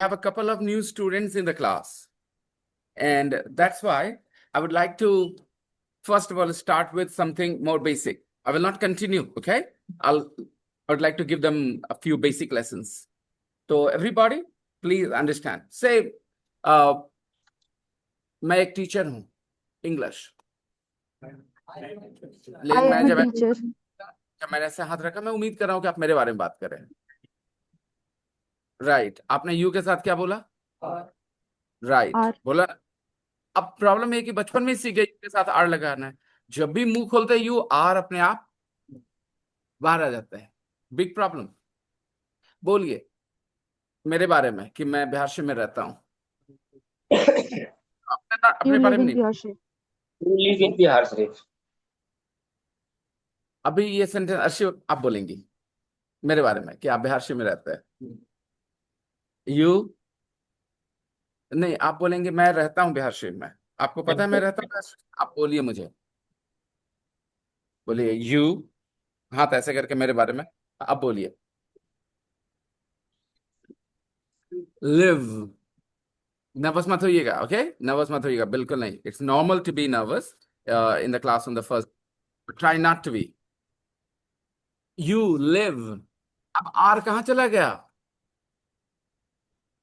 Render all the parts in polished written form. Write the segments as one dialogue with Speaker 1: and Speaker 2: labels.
Speaker 1: have a couple of new students in the class. And that's why I would like to, first of all, start with something more basic. I will not continue, okay? I would like to give them a few basic lessons. So everybody, please understand. Say, मैं एक teacher हूँ English लेकिन
Speaker 2: I
Speaker 1: मैं
Speaker 2: am a
Speaker 1: जब
Speaker 2: teacher.
Speaker 1: जब मैंने ऐसे हाथ रखा मैं उम्मीद कर रहा हूँ कि आप मेरे बारे में बात कर रहे हैं राइट आपने यू के साथ क्या बोला राइट
Speaker 2: R.
Speaker 1: बोला अब प्रॉब्लम है कि बचपन में ही सीख गए यू के साथ आर लगाना है जब भी मुंह खोलते हैं यू आर अपने आप बाहर आ जाता है बिग प्रॉब्लम बोलिए मेरे बारे में कि मैं बिहार में रहता हूँ अपने
Speaker 2: You
Speaker 1: बारे
Speaker 2: live
Speaker 1: में
Speaker 2: in
Speaker 1: नहीं
Speaker 2: Bihar.
Speaker 3: You live in Bihar, Sharif.
Speaker 1: अभी ये सेंटेंस अर्शी आप बोलेंगी मेरे बारे में कि आप बिहार में रहते हैं यू नहीं आप बोलेंगे मैं रहता हूँ बिहार शरीफ में आपको पता है मैं रहता हूँ बिहार शरीफ? आप बोलिए मुझे बोलिए यू हाथ ऐसे करके मेरे बारे में आप बोलिए लिव नर्वस मत होइएगा ओके नर्वस मत होइएगा बिल्कुल नहीं it's normal to be nervous in the class on the first try not to be you live अब आर कहाँ चला गया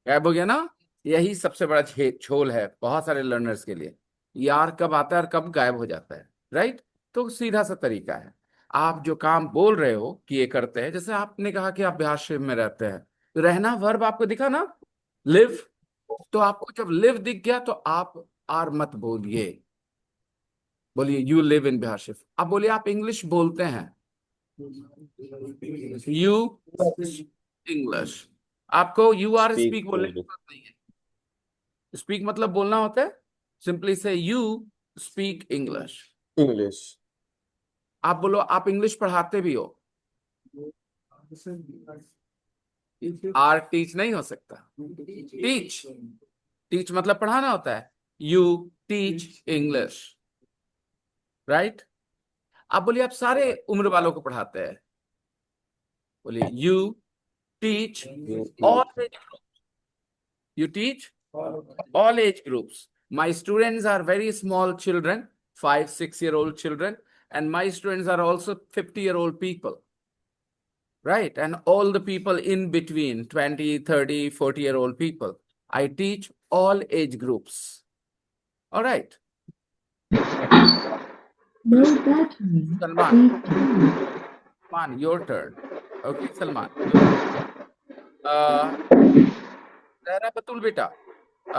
Speaker 1: गायब हो गया ना यही सबसे बड़ा झोल है बहुत सारे लर्नर्स के लिए यार कब आता है और कब गायब हो जाता है राइट तो सीधा सा तरीका है आप जो काम बोल रहे हो कि ये करते हैं जैसे आपने कहा कि आप बिहार शरीफ में रहते हैं तो रहना वर्ब आपको दिखा ना लिव तो आपको जब लिव दिख गया तो आप आर मत बोलिए बोलिए you live in Bihar Sharif आप बोलिए आप इंग्लिश बोलते हैं यू इंग्लिश आपको यू आर
Speaker 3: Speak
Speaker 1: स्पीक बोलने की
Speaker 3: English.
Speaker 1: जरूरत नहीं है स्पीक मतलब बोलना होता है सिंपली से यू स्पीक इंग्लिश
Speaker 3: English.
Speaker 1: आप बोलो आप इंग्लिश पढ़ाते भी हो आर टीच नहीं हो सकता टीच टीच मतलब पढ़ाना होता है यू टीच इंग्लिश राइट आप बोलिए आप सारे उम्र वालों को पढ़ाते हैं बोलिए you teach
Speaker 3: You
Speaker 1: all
Speaker 3: teach.
Speaker 1: Age groups you teach all age groups. My students are very small children, 5, 6 year old children, and my students are also 50-year-old people. Right? And all the people in between 20, 30, 40-year-old people. I teach all age groups. All right.
Speaker 4: No battery.
Speaker 1: Salman,
Speaker 4: Save time.
Speaker 1: Salman, your turn. Okay, Salman, your turn. Zahra Batul beta,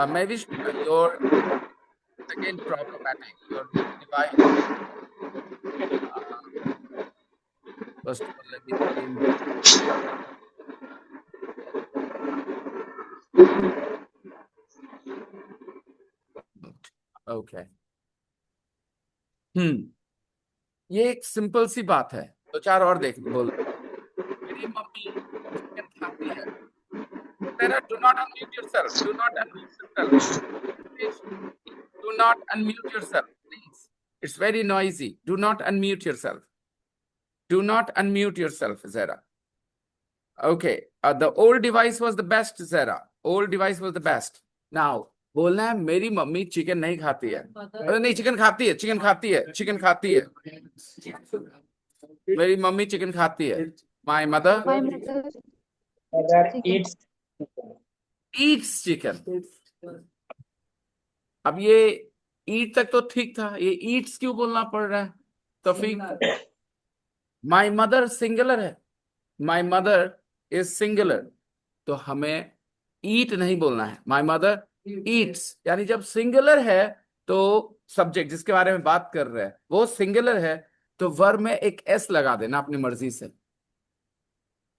Speaker 1: मैं wish your again problematic. Your device. First of all, let me change. Okay. ये एक simple सी बात है तो चार और देख बोल मेरी मम्मी चिकन खाती है तेरा do not unmute yourself do not unmute yourself do not unmute yourself please it's very noisy do not unmute yourself do not unmute yourself ज़रा okay the old device was the best Zara old device was the best now बोलना है मेरी mummy chicken नहीं खाती है अरे नहीं chicken खाती है चिकन खाती है चिकन खाती है मेरी मम्मी चिकन खाती है my mother
Speaker 2: My mother
Speaker 3: Mother
Speaker 2: chicken.
Speaker 3: eats.
Speaker 1: Yeats chicken अब ये ईट तक तो ठीक था ये ईट्स क्यों बोलना पड़ रहा है तौफीक माय मदर सिंगुलर है माय मदर इज सिंगुलर तो हमें ईट नहीं बोलना है माय मदर ईट्स यानी जब सिंगुलर है तो सब्जेक्ट जिसके बारे में बात कर रहे हैं वो सिंगुलर है तो वर्ब में एक एस लगा देना अपनी मर्जी से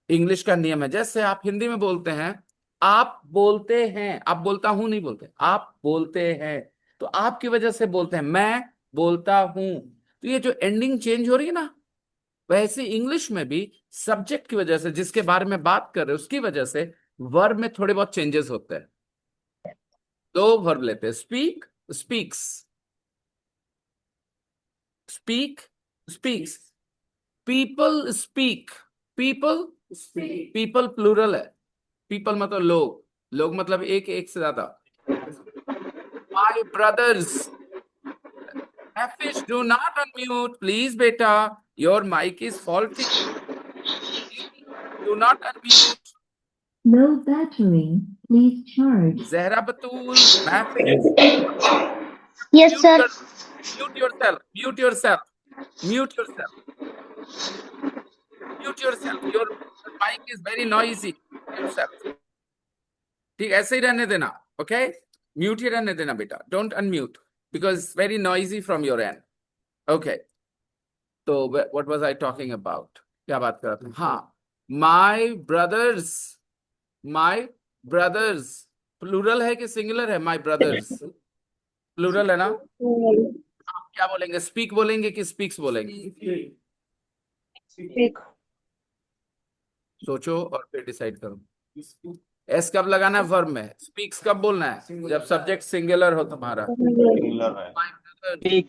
Speaker 1: इंग्लिश का नियम है जैसे आप हिंदी में बोलते हैं आप बोलते हैं आप बोलता हूं नहीं बोलते आप बोलते हैं तो आपकी वजह से बोलते हैं मैं बोलता हूं तो ये जो एंडिंग चेंज हो रही है ना वैसे इंग्लिश में भी सब्जेक्ट की वजह से जिसके बारे में बात कर रहे हैं उसकी वजह से वर्ब में थोड़े बहुत चेंजेस होते हैं दो वर्ब लेते हैं speak speaks speak speaks people speak people plural है पीपल मतलब लोग लोग मतलब एक एक से ज्यादा. My brothers. Hafiz, do not unmute, please, beta. Your mic is faulty. Do not unmute.
Speaker 4: Low battery. Please charge.
Speaker 1: Zehra Batul, Mahfiz,
Speaker 2: Yes,
Speaker 1: mute,
Speaker 2: sir.
Speaker 1: mute yourself. Mute yourself. Mute yourself. Mute yourself. Your mic is very noisy. Mute yourself. ठीक ऐसे ही रहने देना. Okay? Mute ही रहने देना बेटा. Don't unmute because it's very noisy from your end. Okay. तो what was I talking about? क्या बात कर रहा था? हाँ. My brothers. प्लूरल है कि सिंगुलर है? My brothers. प्लूरल है ना? आप क्या बोलेंगे? स्पीक बोलेंगे कि स्पीक्स बोलेंगे? सोचो और फिर डिसाइड करो. एस कब लगाना है वर्ब में? स्पीक्स कब बोलना है? जब सब्जेक्ट सिंगुलर हो तुम्हारा.
Speaker 3: सिंगुलर है.
Speaker 1: My brothers.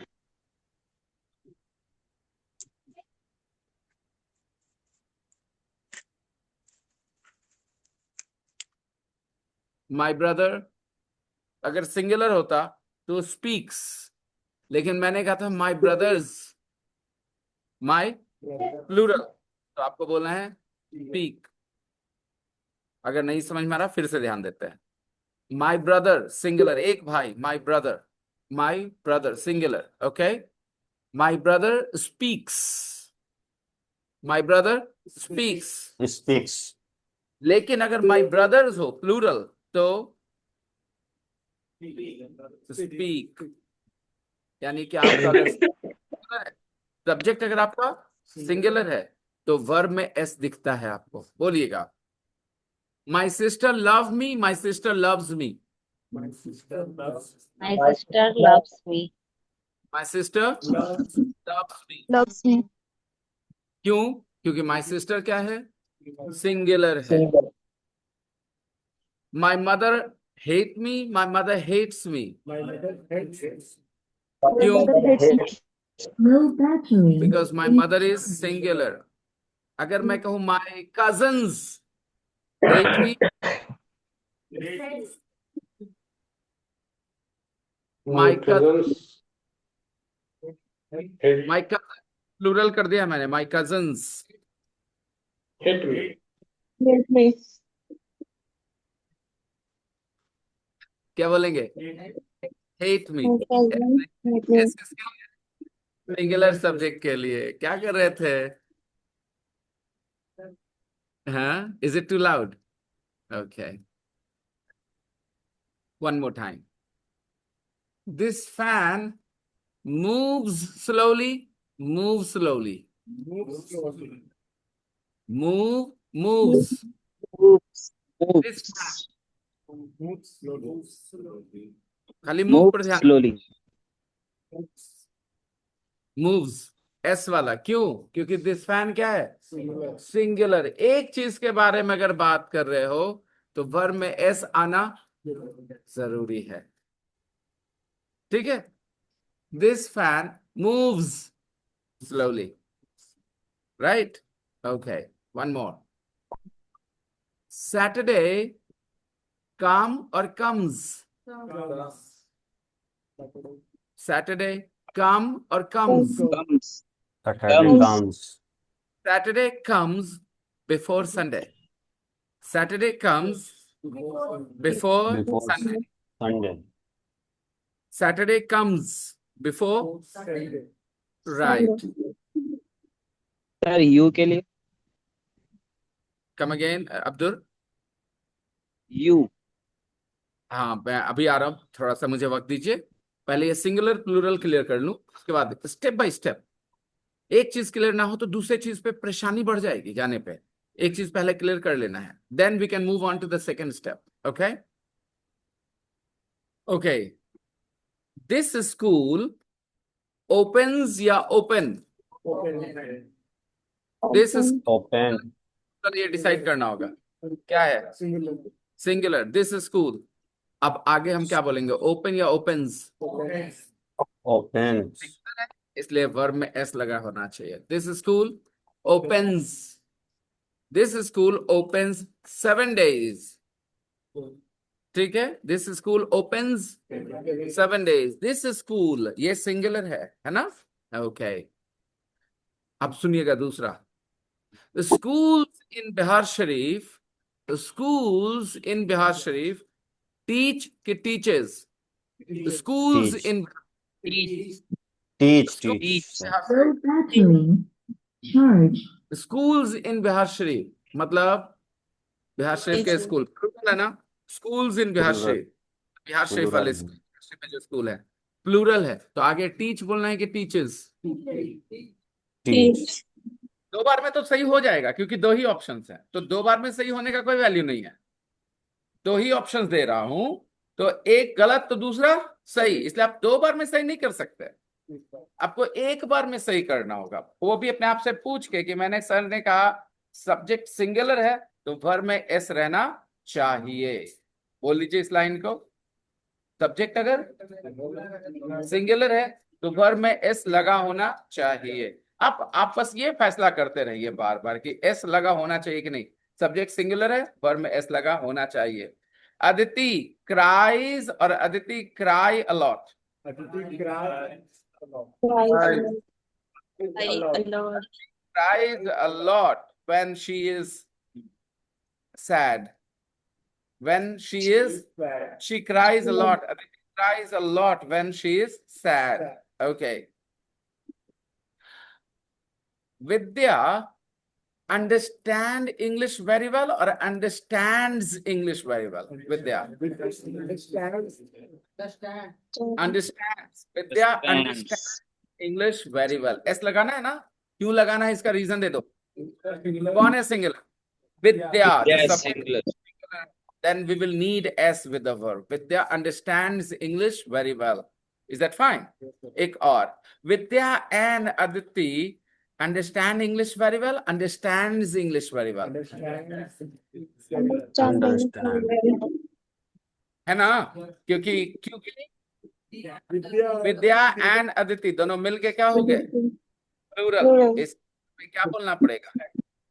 Speaker 1: My brother अगर सिंगुलर होता तो स्पीक्स, लेकिन मैंने कहा था माई ब्रदर्स, माई प्लूरल, तो आपको बोलना है स्पीक. अगर नहीं समझ में आ रहा फिर से ध्यान देते हैं. माई ब्रदर सिंगुलर, एक भाई. My brother singular. Okay. My brother speaks. My brother speaks.
Speaker 3: Speaks.
Speaker 1: लेकिन अगर माई ब्रदर्स हो प्लूरल तो स्पीक. यानी कि आपका अगर सब्जेक्ट अगर आपका सिंगुलर है तो वर्ब में एस दिखता है आपको. बोलिएगा. My sister love me. My sister loves me.
Speaker 2: My sister loves me.
Speaker 1: My sister loves me.
Speaker 2: Loves me.
Speaker 1: क्यों? क्योंकि माई सिस्टर क्या है? सिंगुलर है.
Speaker 3: Singular.
Speaker 1: My mother hate me. My mother hates me. क्यों?
Speaker 4: Low battery.
Speaker 1: Because my mother is singular. अगर मैं कहूं my cousins hate me, my plural कर दिया मैंने. My cousins.
Speaker 2: Hate me.
Speaker 1: क्या बोलेंगे? Hate me.
Speaker 2: Hate me.
Speaker 1: Singular subject के लिए क्या कर रहे थे? हाँ, is it too loud? Okay. One more time. This fan moves slowly. Moves.
Speaker 2: Oops.
Speaker 1: This fan खाली मूव पर ध्यान.
Speaker 2: Slowly.
Speaker 1: moves एस वाला. क्यों? क्योंकि दिस फैन क्या है? सिंगुलर. एक चीज के बारे में अगर बात कर रहे हो तो वर्ब में एस आना जरूरी है. ठीक है. This fan moves slowly. Right? Okay. One more. Saturday come or comes? Saturday come or comes?
Speaker 2: Comes.
Speaker 3: Saturday comes.
Speaker 1: Saturday comes before Sunday. Saturday comes before Sunday.
Speaker 3: Sunday.
Speaker 1: Saturday comes before. Right.
Speaker 2: Sir, you के लिए
Speaker 1: Come again, Abdur.
Speaker 2: you.
Speaker 1: हाँ, मैं अभी आ रहा हूँ. थोड़ा सा मुझे वक्त दीजिए. पहले ये सिंगुलर प्लूरल क्लियर कर लूं, उसके बाद स्टेप बाय स्टेप. एक चीज क्लियर ना हो तो दूसरे चीज पे परेशानी बढ़ जाएगी जाने पे. एक चीज पहले क्लियर कर लेना है, then we can move on to the second step. Okay. Okay. This school opens या ओपन? This
Speaker 3: Open.
Speaker 1: ये डिसाइड करना होगा क्या है. सिंगुलर. This school. अब आगे हम क्या बोलेंगे? ओपन या ओपन्स?
Speaker 3: Opens.
Speaker 1: इसलिए वर्ब में एस लगा होना चाहिए. This school opens. This school opens 7 days. ठीक है, this school opens 7 days, this school, ये सिंगुलर है ना? ओके, अब सुनिएगा दूसरा। The schools in Bihar Sharif, the schools in Bihar Sharif teach के teaches. The schools
Speaker 3: Teach.
Speaker 1: in
Speaker 2: Teach.
Speaker 3: Teach.
Speaker 1: schools
Speaker 3: Teach.
Speaker 1: in Bihar Sharif.
Speaker 4: Low battery. Charge.
Speaker 1: The schools in Bihar Sharif मतलब बिहार शरीफ के school plural है ना? Schools in Bihar
Speaker 3: Plural.
Speaker 1: शरीफ, बिहार शरीफ वाले
Speaker 3: Plural.
Speaker 1: School में जो school है plural है, तो आगे टीच बोलना है कि टीचर्स?
Speaker 3: Teach.
Speaker 1: दो बार में तो सही हो जाएगा क्योंकि दो ही ऑप्शंस हैं, तो दो बार में सही होने का कोई वैल्यू नहीं है। दो ही ऑप्शंस दे रहा हूं, तो एक गलत तो दूसरा सही, इसलिए आप दो बार में सही नहीं कर सकते, आपको एक बार में सही करना होगा। वो भी अपने आप से पूछ के कि मैंने, सर ने कहा सब्जेक्ट सिंगुलर है तो वर्ब में एस रहना चाहिए। बोल लीजिए इस लाइन को, सब्जेक्ट अगर सिंगुलर है तो वर्ब में एस लगा होना चाहिए। आप बस ये फैसला करते रहिए बार बार कि एस लगा होना चाहिए कि नहीं। सब्जेक्ट सिंगुलर है, वर्ब में एस लगा होना चाहिए। अदिति क्राइज और Aditi cry a lot. Cries a lot when she is sad. When she cries a lot. Aditi cries a lot when she is sad. Okay. Vidya understand English very well or understands English very well? Vidya understands. Vidya understands English very well. S लगाना है ना? क्यों लगाना है इसका reason दे दो। कौन है singular? Vidya. The
Speaker 2: Yes,
Speaker 1: subject
Speaker 2: singular.
Speaker 1: then we will need S with the verb. Vidya understands English very well. Is that fine? एक और, Vidya and Aditi understand English very well, understands English very well.
Speaker 3: Understand.
Speaker 1: है ना? क्योंकि विद्या and Aditi दोनों मिलके क्या हो गए? प्लूरल। इसमें क्या बोलना पड़ेगा?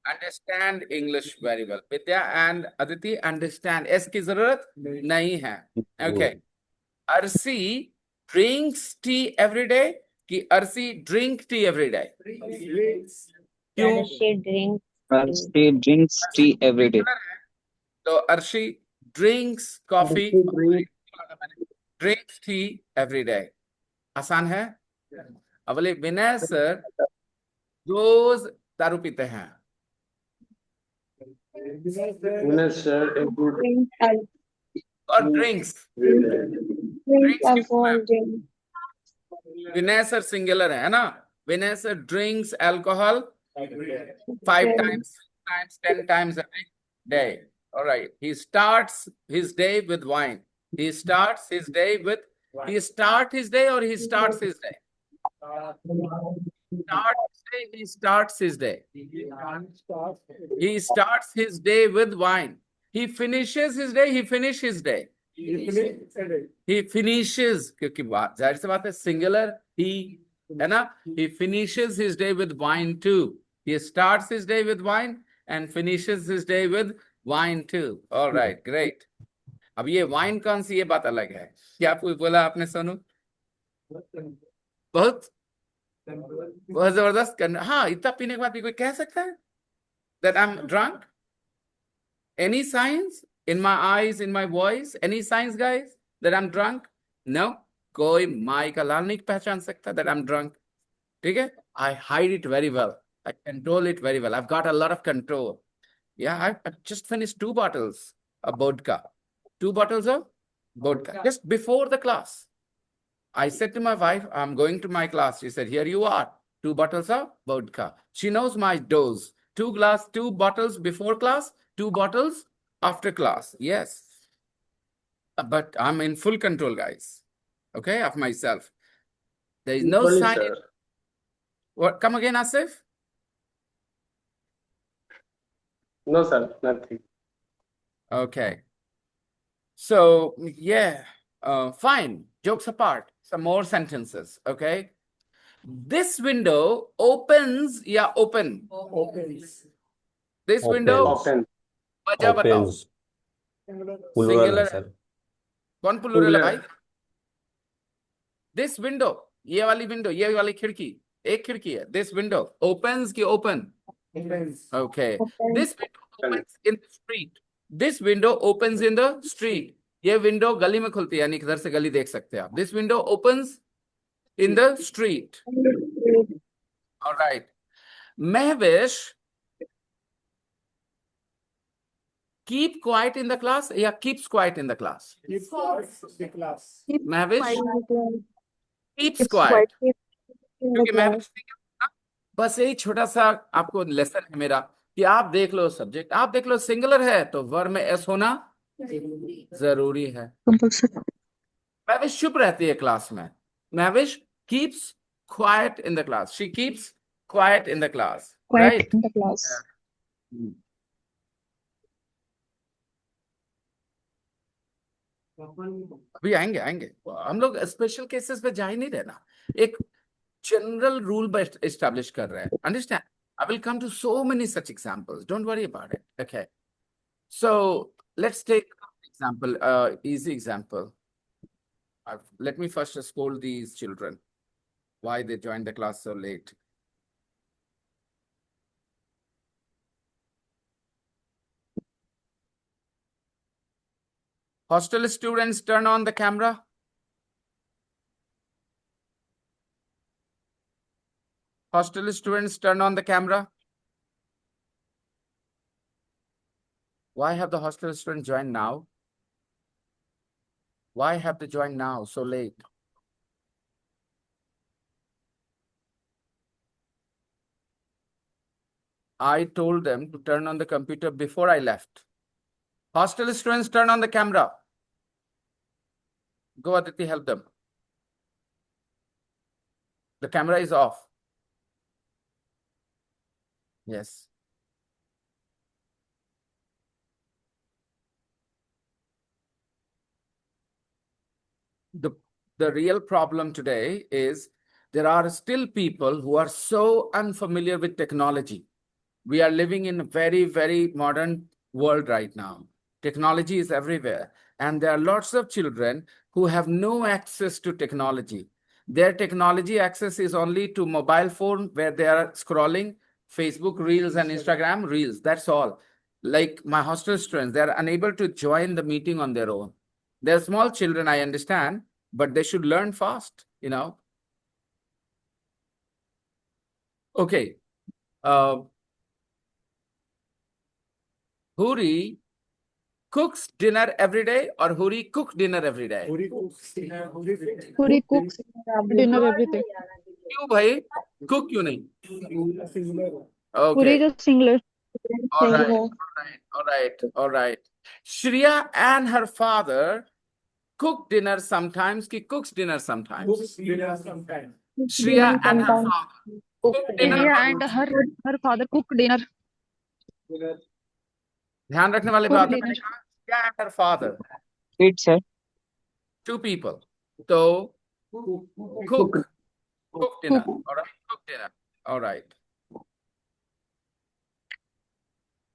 Speaker 1: Understand English very well. Vidya and Aditi understand, S की जरूरत नहीं है। Okay. Arsi drinks T every day कि Arsi drink tea every day? क्यों?
Speaker 2: She drinks tea every day.
Speaker 1: तो Arshi drinks coffee, drinks T every day. आसान है। अब बोले विनय सर रोज दारू पीते हैं। और ड्रिंक्स विनय सर सिंगुलर है ना? विनय sir drinks alcohol 5 times, 10 times every day. All right. He starts his day with wine. He starts his day with, he start his day or he starts his day? He starts his day. He starts his day with wine. He finishes his day. He finishes his day. He finishes, क्योंकि बात जाहिर सी बात है singular ही है ना? He finishes his day with wine too. He starts his day with wine and finishes his day with wine too. All right, great. अब ये wine कौन सी, ये बात अलग है। क्या बोला आपने सोनू? बहुत बहुत जबरदस्त करना। हाँ, इतना पीने के बाद भी कोई कह सकता है that I'm drunk? Any signs in my eyes, in my voice? Any signs, guys, that I'm drunk? No. कोई माई का लाल नहीं पहचान सकता that I'm drunk. ठीक है? I hide it very well. I control it very well. I've got a lot of control. Yeah, I've just finished 2 bottles of vodka. 2 bottles of vodka just before the class. I said to my wife, I'm going to my class. She said, here you are, 2 bottles of vodka. She knows my dose. 2 bottles before class, 2 bottles after class. Yes. But I'm in full control, guys. Okay, of myself. There is no sign. What? Come again, Asif?
Speaker 5: No, sir, nothing.
Speaker 1: Okay. So, yeah, fine. Jokes apart. Some more sentences, okay? This window opens, yeah, open. This window,
Speaker 3: Opens.
Speaker 5: Open.
Speaker 1: वजह बताओ।
Speaker 3: Opens. Plural
Speaker 1: Singular
Speaker 3: है sir.
Speaker 1: कौन plural है भाई?
Speaker 5: Plural.
Speaker 1: This window, ये वाली खिड़की, एक खिड़की है। दिस विंडो ओपन्स की open? Okay. This window opens in the street, this window opens in the street. ये विंडो गली में खुलती है, यानी इधर से गली देख सकते हैं आप। This window opens in the street. Alright. Mahwish keep quiet in the class या keeps quiet in the class? Mahwish keeps quiet, क्योंकि महवेश बस यही छोटा सा आपको लेसन है मेरा कि आप देख लो सब्जेक्ट, आप देख लो सिंगुलर है तो वर्ब में एस होना जरूरी है। महवेश चुप रहती है क्लास में। Mahwish keeps quiet in the class, she keeps quiet in the class, right?
Speaker 6: in the class.
Speaker 1: अभी आएंगे हम लोग स्पेशल केसेस पे जा ही नहीं रहना, एक जनरल रूल एस्टैब्लिश कर रहे हैं। Understand? I will come to so many such examples, don't worry about it. Okay, so let's take example, easy example. Let me first scold these children why they joined the class so late. Hostel students, turn on the camera. Hostel students, turn on the camera. Why have the hostel students joined now? Why have they joined now so late? I told them to turn on the computer before I left. Hostel students, turn on the camera. Go, Aditi, help them. The camera is off. Yes. The real problem today is there are still people who are so unfamiliar with technology. We are living in a very, very modern world right now. Technology is everywhere. And there are lots of children who have no access to technology. Their technology access is only to mobile phone where they are scrolling Facebook Reels and Instagram Reels. That's all. Like my hostel students, they are unable to join the meeting on their own. They're small children, I understand, but they should learn fast, you know. Okay. Huri cooks dinner every day or Huri cook dinner every day?
Speaker 6: Puri cooks dinner every day.
Speaker 1: क्यों भाई? Cook क्यों नहीं?
Speaker 6: Puri
Speaker 1: Okay.
Speaker 6: just singular.
Speaker 1: All right. Shreya and her father cook dinner sometimes. Ki cooks dinner sometimes. Shreya and her father cook dinner.
Speaker 6: Shreya and her father cook dinner.
Speaker 1: ध्यान रखने वाली
Speaker 6: Cook
Speaker 1: बात है,
Speaker 6: dinner.
Speaker 1: मैंने कहा Shreya and her father,
Speaker 2: It, sir.
Speaker 1: 2 people. So cook dinner. All right, cook dinner. All right.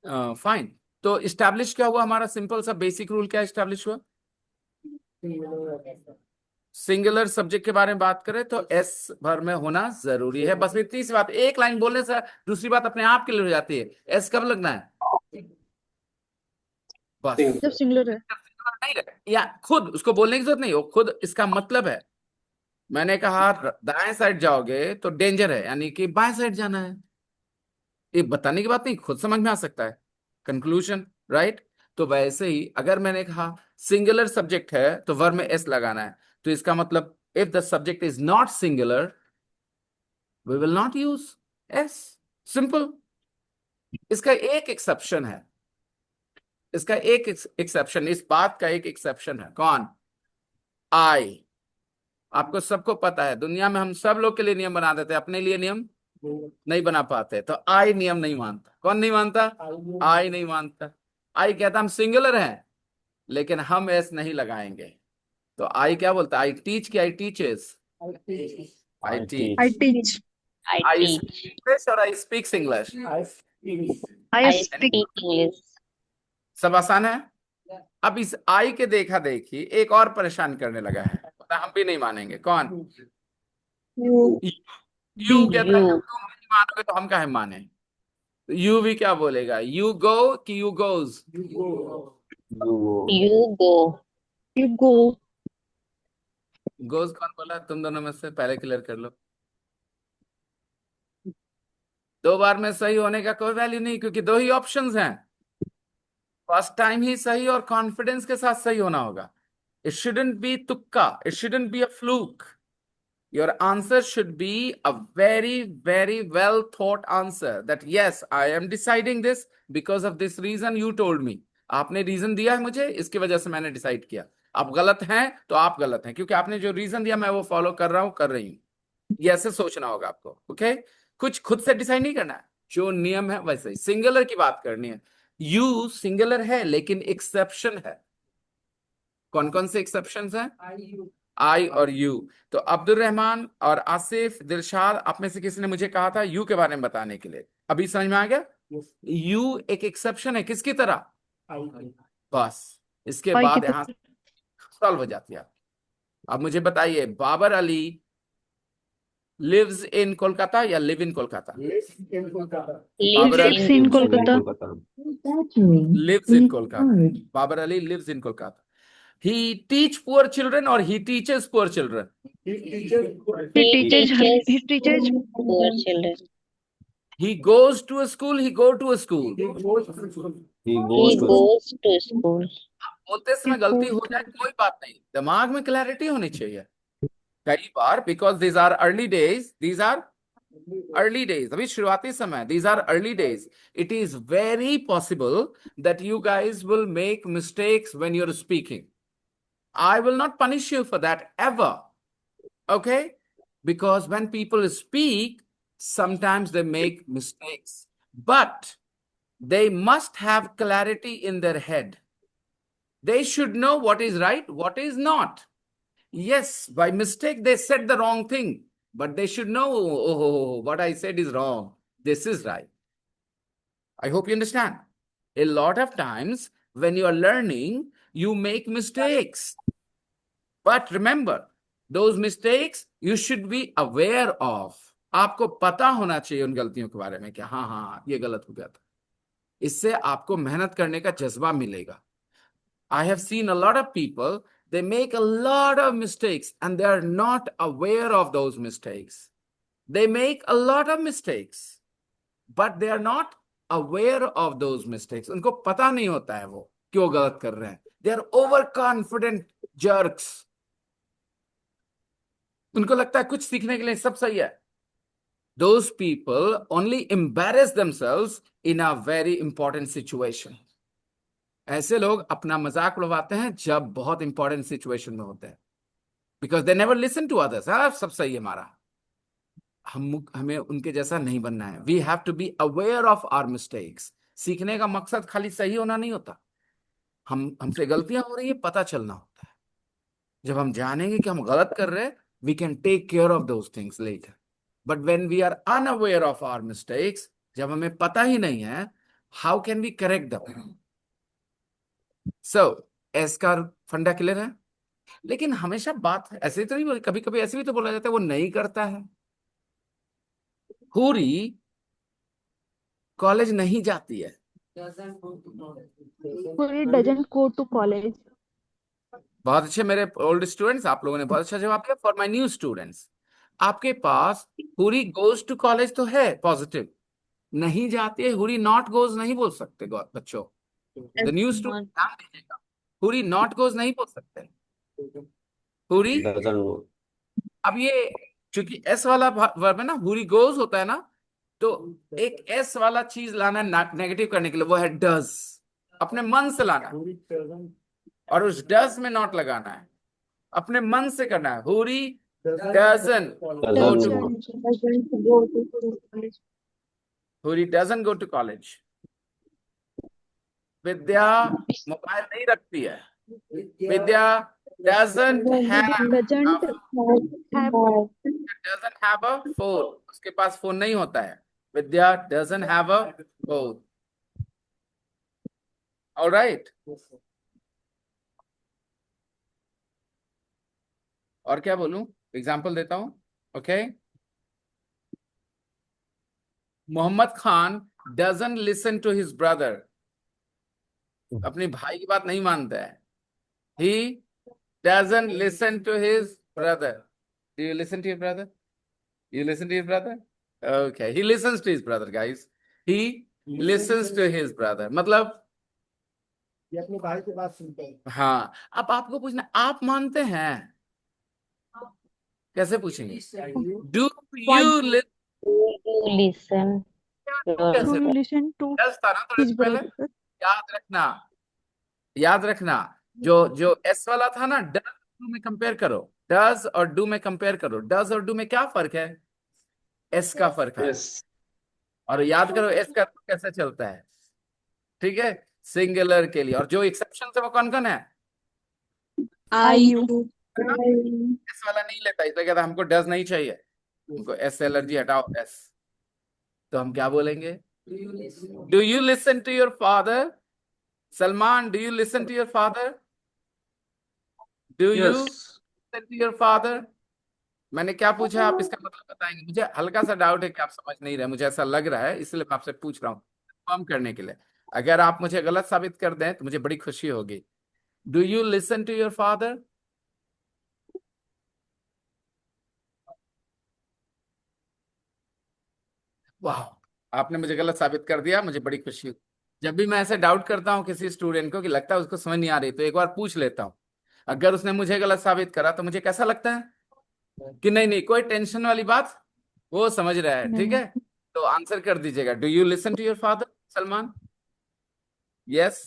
Speaker 1: Fine. तो establish क्या हुआ हमारा? सिंपल सा बेसिक रूल क्या इस्टेब्लिश हुआ? सिंगुलर सब्जेक्ट के बारे में बात करें तो एस भर में होना जरूरी है। बस इतनी सी बात, एक लाइन बोलने से दूसरी बात अपने आप के लिए हो जाती है। एस कब लगना है? बस
Speaker 6: जब सिंगुलर है।
Speaker 1: नहीं रहे, या खुद उसको बोलने की जरूरत नहीं हो, खुद इसका मतलब है। मैंने कहा दाएं साइड जाओगे तो डेंजर है, यानी कि बाएं साइड जाना है। ये बताने की बात नहीं, खुद समझ में आ सकता है कंक्लूजन, राइट? तो वैसे ही अगर मैंने कहा सिंगुलर सब्जेक्ट है तो वर्ब में एस लगाना है, तो इसका मतलब if the subject is not singular we will not use s. Simple. इसका एक एक्सेप्शन है, इसका एक एक्सेप्शन, इस बात का एक एक्सेप्शन है। कौन? आई। आपको सबको पता है दुनिया में हम सब लोग के लिए नियम बना देते हैं, अपने लिए नियम नहीं बना पाते। तो आई नियम नहीं मानता। कौन नहीं मानता? आई नहीं मानता। आई कहता हम सिंगुलर हैं लेकिन हम एस नहीं लगाएंगे। तो आई क्या बोलता है? आई टीच की I teaches? I teach.
Speaker 6: I teach.
Speaker 1: I English और I speaks English?
Speaker 6: I speak.
Speaker 1: सब आसान है। अब इस आई के देखा देखी एक और परेशान करने लगा है, पता हम भी नहीं मानेंगे। कौन? यू कहता है, जब तुम नहीं मानोगे तो हम काहे माने। यू भी क्या बोलेगा? यू गो कि you goes?
Speaker 3: You go.
Speaker 6: You go.
Speaker 1: Goes कौन बोला तुम दोनों में से? पहले क्लियर कर लो। दो बार में सही होने का कोई वैल्यू नहीं, क्योंकि दो ही ऑप्शंस हैं। फर्स्ट टाइम ही सही और कॉन्फिडेंस के साथ सही होना होगा। इट शुडंट बी तुक्का, it shouldn't be a fluke. Your answer should be a very, very well thought answer that yes, I am deciding this because of this reason you told me. आपने reason दिया है मुझे, इसकी वजह से मैंने decide किया। आप गलत हैं तो आप गलत हैं, क्योंकि आपने जो रीजन दिया मैं वो फॉलो कर रहा हूं, कर रही हूं। ये ऐसे सोचना होगा आपको। ओके, कुछ खुद से डिसाइड नहीं करना है, जो नियम है वैसे ही। सिंगुलर की बात करनी है। यू सिंगुलर है लेकिन एक्सेप्शन है। कौन कौन से एक्सेप्शन हैं? आई और यू। तो अब्दुल रहमान और आसिफ, दिलशाद, आप में से किसी ने मुझे कहा था यू के बारे में बताने के लिए। अभी समझ में आ गया? यू एक एक्सेप्शन है किसकी तरह? बस इसके
Speaker 6: आई की
Speaker 1: बाद यहां सॉल्व हो जाती है। अब मुझे बताइए, बाबर अली लिव्स इन कोलकाता या live in Kolkata? Babar
Speaker 6: Lives
Speaker 1: Ali
Speaker 6: in Kolkata.
Speaker 4: Battery
Speaker 1: lives in
Speaker 4: is
Speaker 1: Kolkata.
Speaker 4: charged.
Speaker 1: Babar Ali lives in Kolkata. He teach poor children or he teaches poor children?
Speaker 6: He teaches
Speaker 7: poor children.
Speaker 1: He goes to a school, he go to a school.
Speaker 3: He
Speaker 7: He
Speaker 3: goes to
Speaker 7: goes to school.
Speaker 1: बोलते समय गलती हो जाए कोई बात नहीं, दिमाग में क्लैरिटी होनी चाहिए। कई बार because these are early days, अभी शुरुआती समय, these are early days, it is very possible that you guys will make mistakes when you're speaking. I will not punish you for that ever. Okay? Because when people speak, sometimes they make mistakes. But they must have clarity in their head. They should know what is right, what is not. Yes, by mistake they said the wrong thing, but they should know, oh, what I said is wrong. This is right. I hope you understand. A lot of times when you are learning, you make mistakes. But remember, those mistakes you should be aware of. आपको पता होना चाहिए उन गलतियों के बारे में कि हाँ हाँ ये गलत हो गया था। इससे आपको मेहनत करने का जज्बा मिलेगा। I have seen a lot of people, they make a lot of mistakes and they are not aware of those mistakes. They make a lot of mistakes, but they are not aware of those mistakes. उनको पता नहीं होता है वो क्यों गलत कर रहे हैं। They are overconfident jerks. उनको लगता है कुछ सीखने के लिए सब सही है। Those people only embarrass themselves in a very important situation. ऐसे लोग अपना मजाक उड़वाते हैं जब बहुत इंपॉर्टेंट सिचुएशन में होते हैं, because they never listen to others. सब सही है हमारा, हमें उनके जैसा नहीं बनना है। We have to be aware of our mistakes. सीखने का मकसद खाली सही होना नहीं होता, हमसे गलतियां हो रही है पता चलना होता है। जब हम जानेंगे कि हम गलत कर रहे हैं, we can take care of those things later. But when we are unaware of our mistakes, जब हमें पता ही नहीं है, how can we correct them? So s का फंडा क्लियर है। लेकिन हमेशा बात ऐसे तो नहीं, कभी कभी ऐसे भी तो बोला जाता है वो नहीं करता है। हूरी कॉलेज नहीं जाती है।
Speaker 6: Puri doesn't go to college.
Speaker 1: बहुत अच्छे मेरे ओल्ड स्टूडेंट्स, आप लोगों ने बहुत अच्छा जवाब दिया। फॉर माय न्यू स्टूडेंट्स, आपके पास हुरी गोज टू कॉलेज तो है पॉजिटिव, नहीं जाती है हुरी नॉट गोज नहीं बोल सकते बच्चों। द न्यू स्टूडेंट ध्यान दीजिएगा, हुरी नॉट गोज नहीं बोल सकते, हुरी
Speaker 3: doesn't go.
Speaker 1: अब ये चूंकि एस वाला वर्ब है ना, हुरी गोज होता है ना, तो एक एस वाला चीज लाना नेगेटिव करने के लिए, वो है डज। अपने मन से लाना है और उस डज में नॉट लगाना है, अपने मन से करना है। हुरी doesn't go to
Speaker 6: Doesn't go to college.
Speaker 1: हुरी doesn't go to college। Vidya mobile नहीं रखती है। विद्या doesn't have a phone, उसके पास फोन नहीं होता है। विद्या doesn't have a phone। All right, और क्या बोलूं, एग्जाम्पल देता हूं। Okay, Mohammad Khan doesn't listen to his brother, अपने भाई की बात नहीं मानता है। He doesn't listen to his brother. Do you listen to your brother? You listen to your brother? Okay, he listens to his brother, guys. He listens to his brother. मतलब
Speaker 8: ये अपने भाई की बात सुनते हैं।
Speaker 1: हाँ, अब आपको पूछना, आप मानते हैं? कैसे पूछेंगे? Do you listen?
Speaker 7: You listen your
Speaker 6: Do you listen to
Speaker 1: Does था ना थोड़े
Speaker 6: his
Speaker 1: से पहले,
Speaker 6: brother?
Speaker 1: याद रखना, याद रखना। जो जो एस वाला था ना, डज डू में कंपेयर करो, डज और डू में कंपेयर करो। डज और डू में क्या फर्क है? एस का फर्क है।
Speaker 5: यस
Speaker 1: और याद करो एस का कैसे चलता है, ठीक है, सिंगुलर के लिए। और जो एक्सेप्शन है वो कौन कौन है?
Speaker 6: I you.
Speaker 1: एस वाला नहीं लेता, इसलिए कहता हमको डज नहीं चाहिए, हमको एस एलर्जी हटाओ एस। तो हम क्या बोलेंगे? Do you listen to your father? Salman, do you listen to your father? Do you
Speaker 5: yes
Speaker 1: listen to your father? मैंने क्या पूछा, आप इसका मतलब बताएंगे? मुझे हल्का सा डाउट है कि आप समझ नहीं रहे, मुझे ऐसा लग रहा है, इसलिए मैं आपसे पूछ रहा हूँ कंफर्म करने के लिए। अगर आप मुझे गलत साबित कर दें तो मुझे बड़ी खुशी होगी। Do you listen to your father? वाह, आपने मुझे गलत साबित कर दिया, मुझे बड़ी खुशी हुई। जब भी मैं ऐसे डाउट करता हूँ किसी स्टूडेंट को कि लगता है उसको समझ नहीं आ रही, तो एक बार पूछ लेता हूँ। अगर उसने मुझे गलत साबित करा तो मुझे कैसा लगता है कि नहीं नहीं, कोई टेंशन वाली बात, वो समझ रहा है, ठीक है। तो आंसर कर दीजिएगा, do you listen to your father? Salman, yes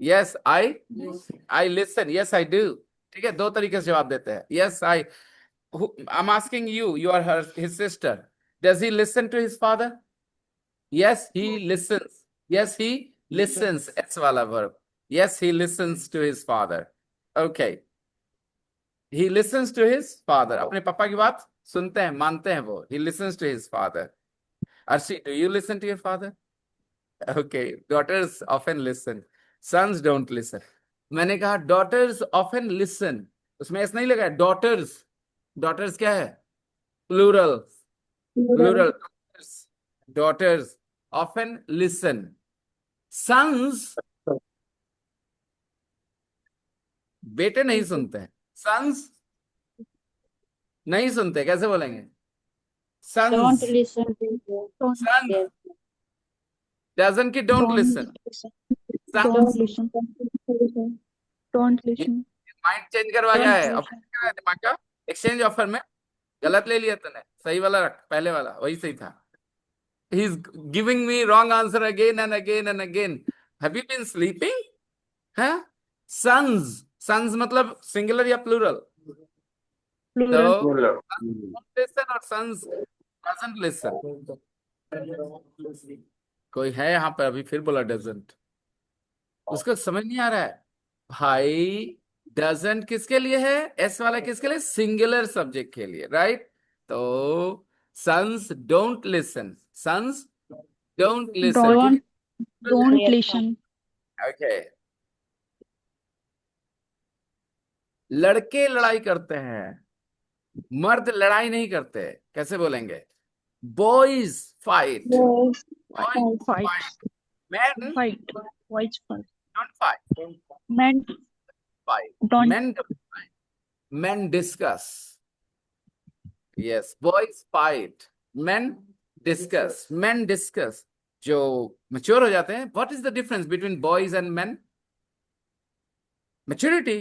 Speaker 1: yes I listen, yes I do. ठीक है, दो तरीके से जवाब देते हैं, yes I. I am asking you, you are her his sister, does he listen to his father? Yes he listens, yes he listens, S वाला verb, yes he listens to his father. Okay, he listens to his father, अपने पापा की बात सुनते हैं, मानते हैं वो। he listens to his father. Arshi, do you listen to your father? Okay, daughters often listen, sons don't listen. मैंने कहा daughters often listen, उसमें ऐसा नहीं लगा। daughters, daughters क्या है? plural, plural, daughters often listen. sons, बेटे नहीं सुनते हैं, sons नहीं सुनते, कैसे बोलेंगे?
Speaker 7: don't
Speaker 1: sons,
Speaker 7: listen to
Speaker 1: sons doesn't ki don't listen,
Speaker 6: Don't
Speaker 1: sons
Speaker 6: listen. Don't listen.
Speaker 1: Mind change करवा गया है, अब क्या है दिमाग का एक्सचेंज ऑफर में, गलत ले लिया तूने, सही वाला रख, पहले वाला वही सही था। He is giving me wrong answer again and again and again. Have you been sleeping? है सन्स, सन्स मतलब सिंगुलर या प्लूरल?
Speaker 6: Plural.
Speaker 1: तो
Speaker 5: plural.
Speaker 1: लिसन और सन्स डजंट लिसन। कोई है यहाँ पर अभी फिर बोला डजंट, उसको समझ नहीं आ रहा है भाई। डजंट किसके लिए है? एस वाला किसके लिए? सिंगुलर सब्जेक्ट के लिए, राइट। तो sons don't listen, sons don't listen,
Speaker 6: Don't listen.
Speaker 1: Okay. लड़के लड़ाई करते हैं, मर्द लड़ाई नहीं करते, कैसे बोलेंगे? Boys fight, boys
Speaker 6: Fight.
Speaker 1: Fight, man
Speaker 6: Fight. Boys fight.
Speaker 1: Don't fight,
Speaker 6: Men
Speaker 1: fight.
Speaker 6: don't.
Speaker 1: Men don't fight. Men discuss. Yes, boys fight. Men discuss. Men discuss. जो mature हो जाते हैं, what is the difference between boys and men? Maturity.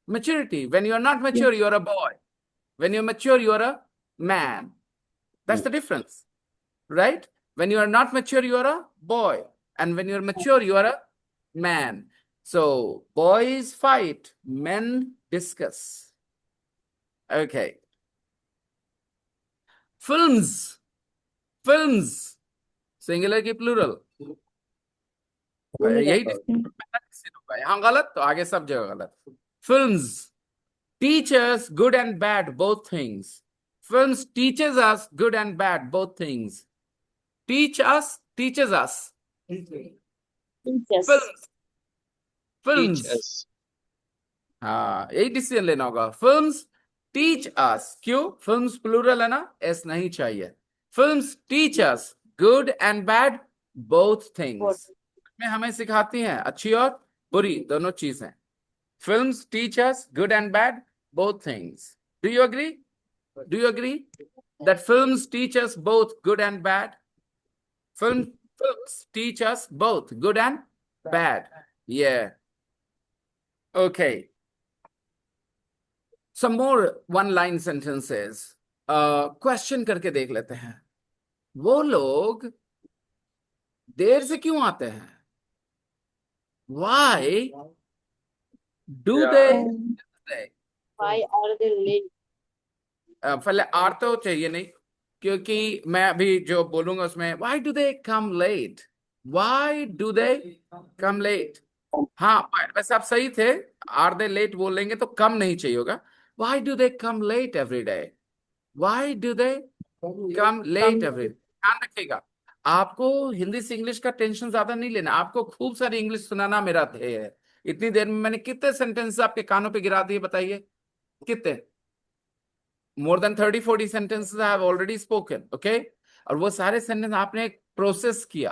Speaker 1: Maturity. When you are not mature, you are a boy. When you're mature, you are a man. That's the difference, right? When you are not mature, you are a boy. And when you are mature, you are a man. So boys fight, men discuss. Okay. Films. Films. Singular की plural. यही यहाँ गलत तो आगे सब जगह गलत। Films teach us good and bad both things. Films teaches us good and bad both things. Teach us, teaches us. Films. Films.
Speaker 2: Teach us.
Speaker 1: हाँ, यही डिसीजन लेना होगा। फिल्म्स टीच अस, क्यों? फिल्म्स प्लूरल है ना, एस नहीं चाहिए। Films teach us good and bad both things, में हमें सिखाती हैं अच्छी और बुरी दोनों चीजें। Films teach us good and bad both things. Do you agree? Do you agree that films teach us both good and bad? Films teach us both good and bad. Yeah. Okay. Some more one-line sentences. Question करके देख लेते हैं। वो लोग देर से क्यों आते हैं? Why do
Speaker 5: Yeah.
Speaker 1: they?
Speaker 7: Why are they late?
Speaker 1: पहले आर तो चाहिए नहीं, क्योंकि मैं अभी जो बोलूंगा उसमें why do they come late? Why do they come late? हाँ, वैसे आप सही थे, आर दे लेट बोलेंगे तो कम नहीं चाहिए होगा। Why do they come late every day? Why do they come late every day? ध्यान रखिएगा, आपको हिंदी से इंग्लिश का टेंशन ज्यादा नहीं लेना, आपको खूब सारी इंग्लिश सुनाना मेरा ध्येय है। इतनी देर में मैंने कितने सेंटेंस आपके कानों पे गिरा दिए बताइए? कितने? more than 30-40 sentences I have already spoken, okay? और वो सारे सेंटेंस आपने प्रोसेस किया,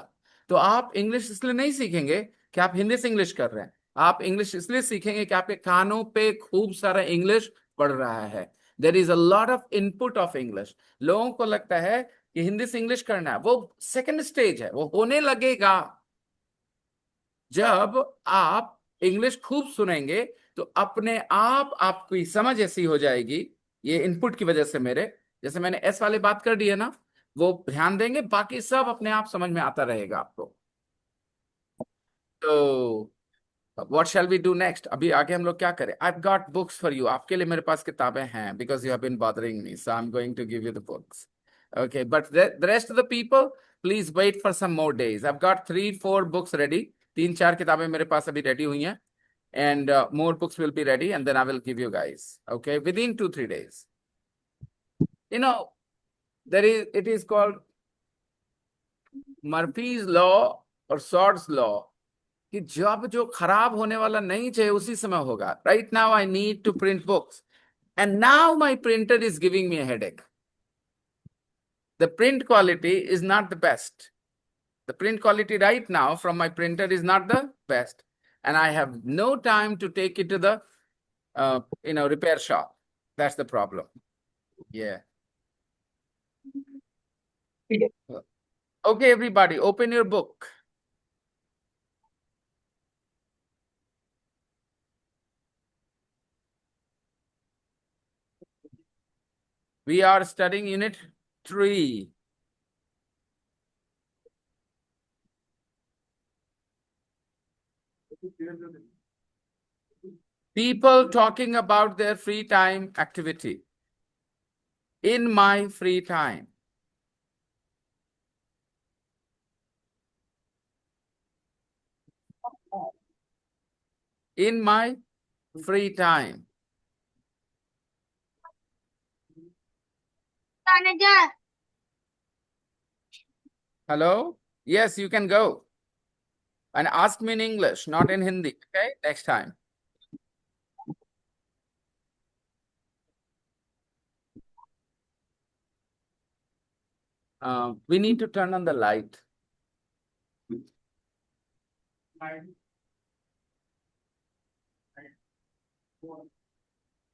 Speaker 1: तो आप इंग्लिश इसलिए नहीं सीखेंगे कि आप हिंदी से इंग्लिश कर रहे हैं, आप इंग्लिश इसलिए सीखेंगे कि आपके कानों पे खूब सारा इंग्लिश पढ़ रहा है। There is a lot of input of English. लोगों को लगता है कि हिंदी से इंग्लिश करना है, वो सेकंड स्टेज है, वो होने लगेगा जब आप इंग्लिश खूब सुनेंगे, तो अपने आप आपकी समझ ऐसी हो जाएगी, ये इनपुट की वजह से मेरे, जैसे मैंने एस वाली बात कर दी है ना, वो ध्यान देंगे, बाकी सब अपने आप समझ में आता रहेगा आपको। तो what shall we do next? अभी आगे हम लोग क्या करें? I have got books for you, आपके लिए मेरे पास किताबें हैं, because you have been bothering me, so I am going to give you the books. Okay, but the rest of the people, please wait for some more days. I've got 3-4 books ready. 3-4 किताबें मेरे पास अभी ready हुई हैं, and more books will be ready, and then I will give you guys. Okay, within 2-3 days. You know, it is called Murphy's law or Swords law, कि जब जो खराब होने वाला नहीं चाहिए उसी समय होगा। Right now I need to print books, and now my printer is giving me a headache. The print quality is not the best. The print quality right now from my printer is not the best, and I have no time to take it to the repair shop. That's the problem. Yeah. Okay, everybody, open your book. We are studying unit 3. People talking about their free time activity. In my free time. In my free time. Hello? Yes, you can go. And ask me in English, not in Hindi. Okay, next time. We need to turn on the light.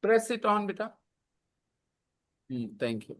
Speaker 1: Press it on, beta. Thank you.